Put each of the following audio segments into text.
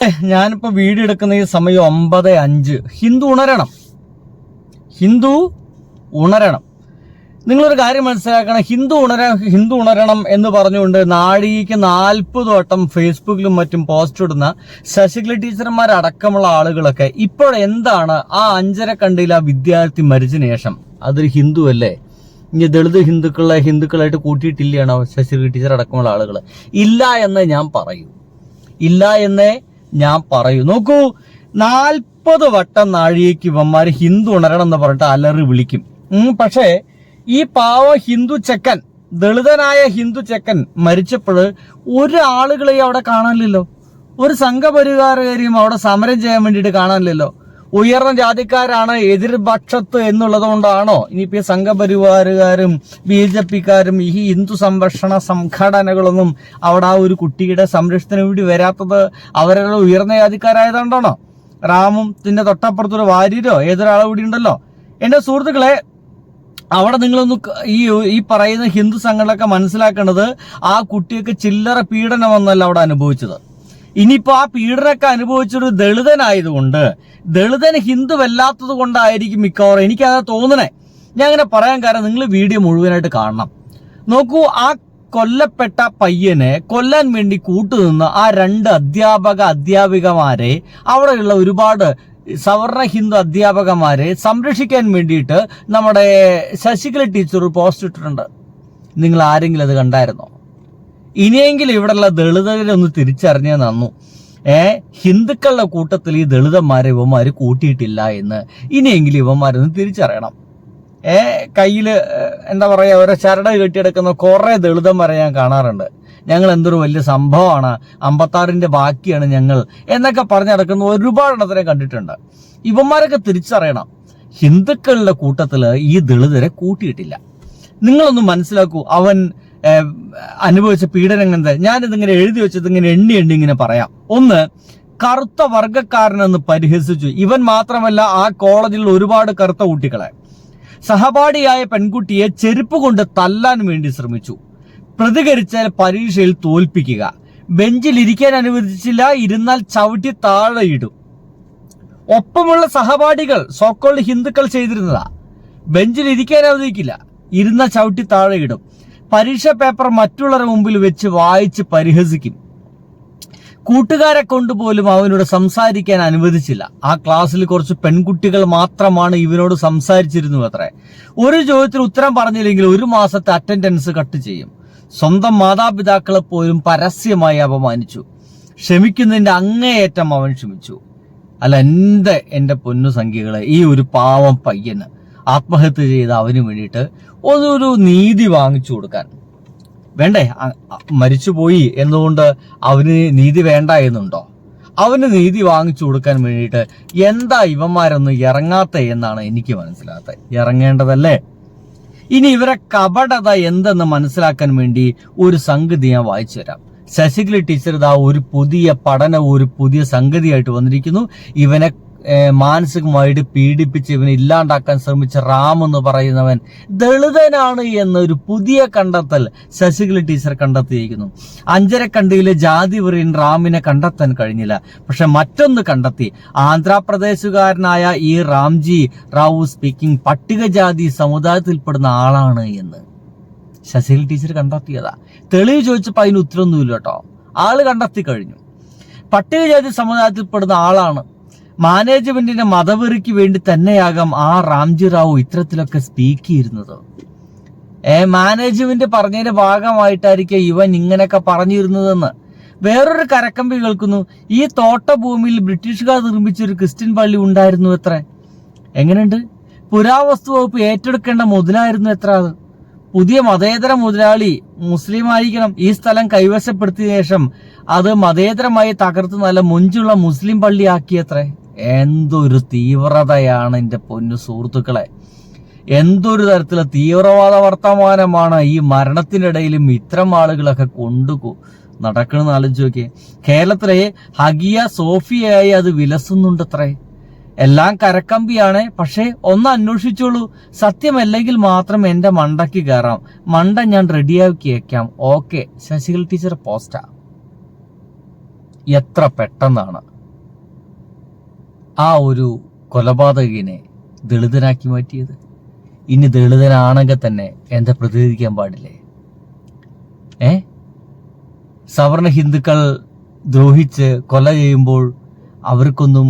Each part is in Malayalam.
ഞാനിപ്പോ വീഡിയോ എടുക്കുന്ന ഈ സമയം 9:05. ഹിന്ദു ഉണരണം. നിങ്ങളൊരു കാര്യം മനസ്സിലാക്കണം. ഹിന്ദു ഉണരണം എന്ന് പറഞ്ഞുകൊണ്ട് നാഴികയ്ക്ക് 40 വട്ടം ഫേസ്ബുക്കിലും മറ്റും പോസ്റ്റ് ഇടുന്ന ശശികല ടീച്ചർമാരടക്കമുള്ള ആളുകളൊക്കെ ഇപ്പോഴെന്താണ് ആ 5:30 കണ്ടില്ല വിദ്യാർത്ഥി മരിച്ചതിന് ശേഷം അതൊരു ഹിന്ദു അല്ലേ, ഇനി ദളിത് ഹിന്ദുക്കളായിട്ട് കൂട്ടിയിട്ടില്ലയാണോ ശശികല ടീച്ചർ അടക്കമുള്ള ആളുകൾ? ഇല്ല എന്നേ ഞാൻ പറയൂ. നോക്കൂ, 40 വട്ടം നാഴികയ്ക്ക് ഇവന്മാര് ഹിന്ദു ഉണരണം എന്ന് പറഞ്ഞിട്ട് അലറി വിളിക്കും. പക്ഷേ ഈ പാവ ദളിതനായ ഹിന്ദു ചെക്കൻ മരിച്ചപ്പോൾ ഒരാളുകളെയും അവിടെ കാണാനില്ലല്ലോ. ഒരു സംഘപരിവാരകാരെയും അവിടെ സമരം ചെയ്യാൻ വേണ്ടിയിട്ട് കാണാനില്ലല്ലോ. ഉയർന്ന ജാതിക്കാരാണ് എതിർപക്ഷത്ത് എന്നുള്ളത് കൊണ്ടാണോ ഇനിയിപ്പോ സംഘപരിവാറുകാരും BJP-ക്കാരും ഈ ഹിന്ദു സംരക്ഷണ സംഘടനകളൊന്നും അവിടെ ആ ഒരു കുട്ടിയുടെ സംരക്ഷണത്തിന് വേണ്ടി വരാത്തത്? അവരെല്ലാം ഉയർന്ന ജാതിക്കാരായതുകൊണ്ടാണോ? റാമും ഇതിന്റെ തൊട്ടപ്പുറത്തൊരു വാര്യരോ ഏതൊരാളെ കൂടി ഉണ്ടല്ലോ. എന്റെ സുഹൃത്തുക്കളെ, അവിടെ നിങ്ങളൊന്ന് ഈ പറയുന്ന ഹിന്ദു സംഘടനകളൊക്കെ മനസ്സിലാക്കേണ്ടത് ആ കുട്ടിയൊക്കെ ചില്ലറ പീഡനമൊന്നല്ല അവിടെ അനുഭവിച്ചത്. ഇനിയിപ്പോ ആ പീഡനമൊക്കെ അനുഭവിച്ചൊരു ദളിതനായതുകൊണ്ട്, ദളിതന് ഹിന്ദുവല്ലാത്തത് കൊണ്ടായിരിക്കും മിക്കവാറും എനിക്കത് തോന്നണേ. ഞാൻ അങ്ങനെ പറയാൻ കാരണം നിങ്ങൾ വീഡിയോ മുഴുവനായിട്ട് കാണണം. നോക്കൂ, ആ കൊല്ലപ്പെട്ട പയ്യനെ കൊല്ലാൻ വേണ്ടി കൂട്ടുനിന്ന ആ 2 അധ്യാപികമാരെ, അവിടെയുള്ള ഒരുപാട് സവർണ ഹിന്ദു അധ്യാപകമാരെ സംരക്ഷിക്കാൻ വേണ്ടിയിട്ട് നമ്മുടെ ശശികല ടീച്ചർ പോസ്റ്റ് ഇട്ടിട്ടുണ്ട്. നിങ്ങൾ ആരെങ്കിലും അത് കണ്ടായിരുന്നോ? ഇനിയെങ്കിലും ഇവിടെയുള്ള ദളിതരെ ഒന്ന് തിരിച്ചറിഞ്ഞേ നന്നു. ഹിന്ദുക്കളുടെ കൂട്ടത്തിൽ ഈ ദളിതന്മാരെ ഇവന്മാര് കൂട്ടിയിട്ടില്ല എന്ന് ഇനിയെങ്കിലും ഇവന്മാരൊന്ന് തിരിച്ചറിയണം. കയ്യില് എന്താ പറയാ, ഓരോ ചരട് കെട്ടിയെടുക്കുന്ന കുറെ ദളിതന്മാരെ ഞാൻ കാണാറുണ്ട്. ഞങ്ങൾ എന്തൊരു വലിയ സംഭവമാണ്, 56ന്റെ ബാക്കിയാണ് ഞങ്ങൾ എന്നൊക്കെ പറഞ്ഞു നടക്കുന്ന ഒരുപാട് എണ്ണത്തിനെ കണ്ടിട്ടുണ്ട്. ഇവന്മാരൊക്കെ തിരിച്ചറിയണം, ഹിന്ദുക്കളുടെ കൂട്ടത്തില് ഈ ദളിതരെ കൂട്ടിയിട്ടില്ല. നിങ്ങളൊന്ന് മനസ്സിലാക്കൂ. അവൻ അനുഭവിച്ച പീഡനം എന്താ? ഞാനിതിങ്ങനെ എഴുതി വെച്ചത് ഇങ്ങനെ എണ്ണി ഇങ്ങനെ പറയാം. ഒന്ന്, കറുത്ത വർഗക്കാരനെന്ന് പരിഹസിച്ചു. ഇവൻ മാത്രമല്ല, ആ കോളേജിൽ ഒരുപാട് കറുത്ത കുട്ടികളെ, സഹപാഠിയായ പെൺകുട്ടിയെ ചെരുപ്പ് കൊണ്ട് തല്ലാൻ വേണ്ടി ശ്രമിച്ചു. പ്രതികരിച്ചാൽ പരീക്ഷയിൽ തോൽപ്പിക്കുക. ബെഞ്ചിൽ ഇരിക്കാൻ അനുവദിച്ചില്ല, ഇരുന്നാൽ ചവിട്ടി താഴെ ഇടും. ഒപ്പമുള്ള സഹപാഠികൾ സോക്കോൾഡ് ഹിന്ദുക്കൾ ചെയ്തിരുന്നതാ. ബെഞ്ചിൽ ഇരിക്കാൻ അനുവദിക്കില്ല, ഇരുന്ന ചവിട്ടി താഴെ ഇടും. പരീക്ഷ പേപ്പർ മറ്റുള്ളവരുടെ മുമ്പിൽ വെച്ച് വായിച്ച് പരിഹസിക്കും. കൂട്ടുകാരെ കൊണ്ടുപോലും അവനോട് സംസാരിക്കാൻ അനുവദിച്ചില്ല. ആ ക്ലാസ്സിൽ കുറച്ച് പെൺകുട്ടികൾ മാത്രമാണ് ഇവനോട് സംസാരിച്ചിരുന്നു അത്രേ. ഒരു ചോദ്യത്തിന് ഉത്തരം പറഞ്ഞില്ലെങ്കിൽ 1 മാസത്തെ അറ്റൻഡൻസ് കട്ട് ചെയ്യും. സ്വന്തം മാതാപിതാക്കളെ പോലും പരസ്യമായി അപമാനിച്ചു. ക്ഷമിക്കുന്നതിന്റെ അങ്ങേയറ്റം അവൻ ക്ഷമിച്ചു. അല്ല, എന്റെ പൊന്നു സംഖ്യകളെ, ഈ ഒരു പാവം പയ്യന് ആത്മഹത്യ ചെയ്ത് അവന് വേണ്ടിയിട്ട് ഒരു നീതി വാങ്ങിച്ചു കൊടുക്കാൻ വേണ്ടേ? മരിച്ചുപോയി എന്നുകൊണ്ട് അവന് നീതി വേണ്ട എന്നുണ്ടോ? അവന് നീതി വാങ്ങിച്ചു കൊടുക്കാൻ വേണ്ടിയിട്ട് എന്താ ഇവന്മാരൊന്നും ഇറങ്ങാത്ത എന്നാണ് എനിക്ക് മനസ്സിലാകാത്തത്. ഇറങ്ങേണ്ടതല്ലേ? ഇനി ഇവരെ കപടത എന്തെന്ന് മനസ്സിലാക്കാൻ വേണ്ടി ഒരു സംഗതി ഞാൻ വായിച്ചു തരാം. ശശികല ടീച്ചർ ഇതാ ഒരു പുതിയ പഠനം, ഒരു പുതിയ സംഗതിയായിട്ട് വന്നിരിക്കുന്നു. ഇവനെ മാനസികമായിട്ട് പീഡിപ്പിച്ച് ഇവനെ ഇല്ലാണ്ടാക്കാൻ ശ്രമിച്ച റാം എന്ന് പറയുന്നവൻ ദളിതനാണ് എന്നൊരു പുതിയ കണ്ടെത്തൽ ശശികല ടീച്ചർ കണ്ടെത്തിയിരിക്കുന്നു. 5:30 കണ്ടിയിലെ ജാതി വെറിയൻ റാമിനെ കണ്ടെത്താൻ കഴിഞ്ഞില്ല. പക്ഷെ മറ്റൊന്ന് കണ്ടെത്തി. ആന്ധ്രാപ്രദേശുകാരനായ ഈ റാംജി റാവു സ്പീക്കിംഗ് പട്ടികജാതി സമുദായത്തിൽപ്പെടുന്ന ആളാണ് എന്ന് ശശികല ടീച്ചർ കണ്ടെത്തിയതാ. തെളിവ് ചോദിച്ചപ്പോൾ അതിന് ഉത്തരവൊന്നുമില്ല കേട്ടോ. ആള് കണ്ടെത്തി കഴിഞ്ഞു. പട്ടികജാതി സമുദായത്തിൽപ്പെടുന്ന ആളാണ്. മാനേജ്മെന്റിന്റെ മതവെറിക്ക് വേണ്ടി തന്നെയാകാം ആ റാംജി റാവു ഇത്തരത്തിലൊക്കെ സ്പീക്ക് ചെയ്യുന്നത്. മാനേജ്മെന്റ് പറഞ്ഞതിന്റെ ഭാഗമായിട്ടായിരിക്കും ഇവൻ ഇങ്ങനെയൊക്കെ പറഞ്ഞിരുന്നതെന്ന്. വേറൊരു കരക്കമ്പി കേൾക്കുന്നു. ഈ തോട്ടഭൂമിയിൽ ബ്രിട്ടീഷുകാർ നിർമ്മിച്ചൊരു ക്രിസ്ത്യൻ പള്ളി ഉണ്ടായിരുന്നു എത്ര. എങ്ങനെയുണ്ട്? പുരാവസ്തു വകുപ്പ് ഏറ്റെടുക്കേണ്ട മുതലായിരുന്നു എത്ര. അത് പുതിയ മതേതര മുതലാളി മുസ്ലിം ആയിരിക്കണം. ഈ സ്ഥലം കൈവശപ്പെടുത്തിയ ശേഷം അത് മതേതരമായി തകർത്ത് നല്ല മൊഞ്ചുള്ള മുസ്ലിം പള്ളിയാക്കിയത്രേ. എന്തൊരു തീവ്രതയാണ് എന്റെ പൊന്നു സുഹൃത്തുക്കളെ! എന്തൊരു തരത്തിലുള്ള തീവ്രവാദ വർത്തമാനമാണ് ഈ മരണത്തിനിടയിലും ഇത്തരം ആളുകളൊക്കെ നടക്കണമെന്ന് ആലോചിച്ച് നോക്കിയേ. കേരളത്തിലെ ഹഗിയ സോഫിയയായി അത് വിലസുന്നുണ്ടത്രേ. എല്ലാം കരക്കമ്പിയാണ്. പക്ഷെ ഒന്ന് അന്വേഷിച്ചോളൂ, സത്യമല്ലെങ്കിൽ മാത്രം എന്റെ മണ്ടയ്ക്ക് കയറാം. മണ്ട ഞാൻ റെഡിയാക്കി വെക്കാം. ഓക്കെ, ശശികല ടീച്ചർ പോസ്റ്റാ. എത്ര പെട്ടെന്നാണ് ആ ഒരു കൊലപാതകനെ ദളിതനാക്കി മാറ്റിയത്? ഇനി ദളിതനാണെങ്കിൽ തന്നെ എന്താ പ്രതികരിക്കാൻ പാടില്ലേ? സവർണ ഹിന്ദുക്കൾ ദ്രോഹിച്ച് കൊല ചെയ്യുമ്പോൾ അവർക്കൊന്നും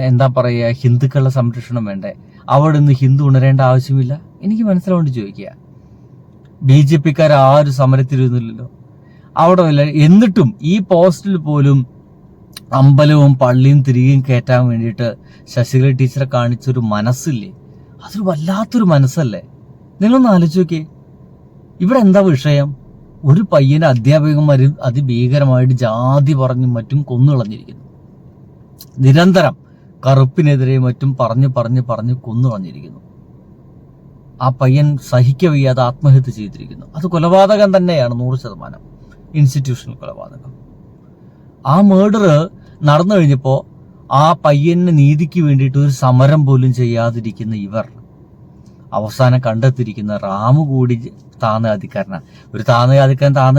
എന്താ പറയുക, ഹിന്ദുക്കളുടെ സംരക്ഷണം വേണ്ടേ? അവിടെ നിന്ന് ഹിന്ദു ഉണരേണ്ട ആവശ്യമില്ല? എനിക്ക് മനസ്സിലാവേണ്ടി ചോദിക്കുക. BJP-ക്കാർ ആരും സമരത്തിലിരുന്നില്ലല്ലോ അവിടെ വല്ല. എന്നിട്ടും ഈ പോസ്റ്റിൽ പോലും അമ്പലവും പള്ളിയും തിരികെയും കയറ്റാൻ വേണ്ടിയിട്ട് ശശികല ടീച്ചറെ കാണിച്ചൊരു മനസ്സില്ലേ? അതൊരു വല്ലാത്തൊരു മനസ്സല്ലേ? നിങ്ങളൊന്ന് ആലോചിച്ച് നോക്കിയേ. ഇവിടെ എന്താ വിഷയം? ഒരു പയ്യനെ അധ്യാപകന്മാർ അതിഭീകരമായിട്ട് ജാതി പറഞ്ഞും മറ്റും കൊന്നുകളഞ്ഞിരിക്കുന്നു. നിരന്തരം കറുപ്പിനെതിരെ മറ്റും പറഞ്ഞ് കൊന്നുകളഞ്ഞിരിക്കുന്നു. ആ പയ്യൻ സഹിക്കവയ്യാതെ ആത്മഹത്യ ചെയ്തിരിക്കുന്നു. അത് കൊലപാതകം തന്നെയാണ്, 100%. ഇൻസ്റ്റിറ്റ്യൂഷണൽ കൊലപാതകം. ആ മേർഡർ നടന്നു കഴിഞ്ഞപ്പോൾ ആ പയ്യന് നീതിക്ക് വേണ്ടിയിട്ട് ഒരു സമരം പോലും ചെയ്യാതിരിക്കുന്ന ഇവർ അവസാനം കണ്ടെത്തിയിരിക്കുന്ന റാമു കൂടി താഴ്ന്ന ജാതിക്കാരനാണ്. ഒരു താഴ്ന്ന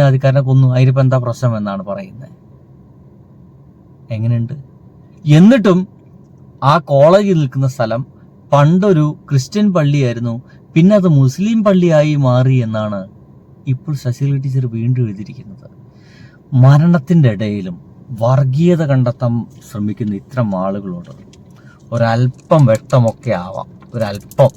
ജാതിക്കാരനെ കൊന്നു, അതിനിപ്പോൾ എന്താ പ്രശ്നം എന്നാണ് പറയുന്നത്. എങ്ങനെയുണ്ട്? എന്നിട്ടും ആ കോളേജിൽ നിൽക്കുന്ന സ്ഥലം പണ്ടൊരു ക്രിസ്ത്യൻ പള്ളിയായിരുന്നു, പിന്നെ അത് മുസ്ലിം പള്ളിയായി മാറി എന്നാണ് ഇപ്പോൾ ശശികല ടീച്ചർ വീണ്ടും എഴുതിയിരിക്കുന്നത്. മരണത്തിൻ്റെ ഇടയിലും വർഗീയത കണ്ടെത്താൻ ശ്രമിക്കുന്ന ഇത്തരം ആളുകളോട് ഒരല്പം വ്യക്തമൊക്കെ ആവാം, ഒരല്പം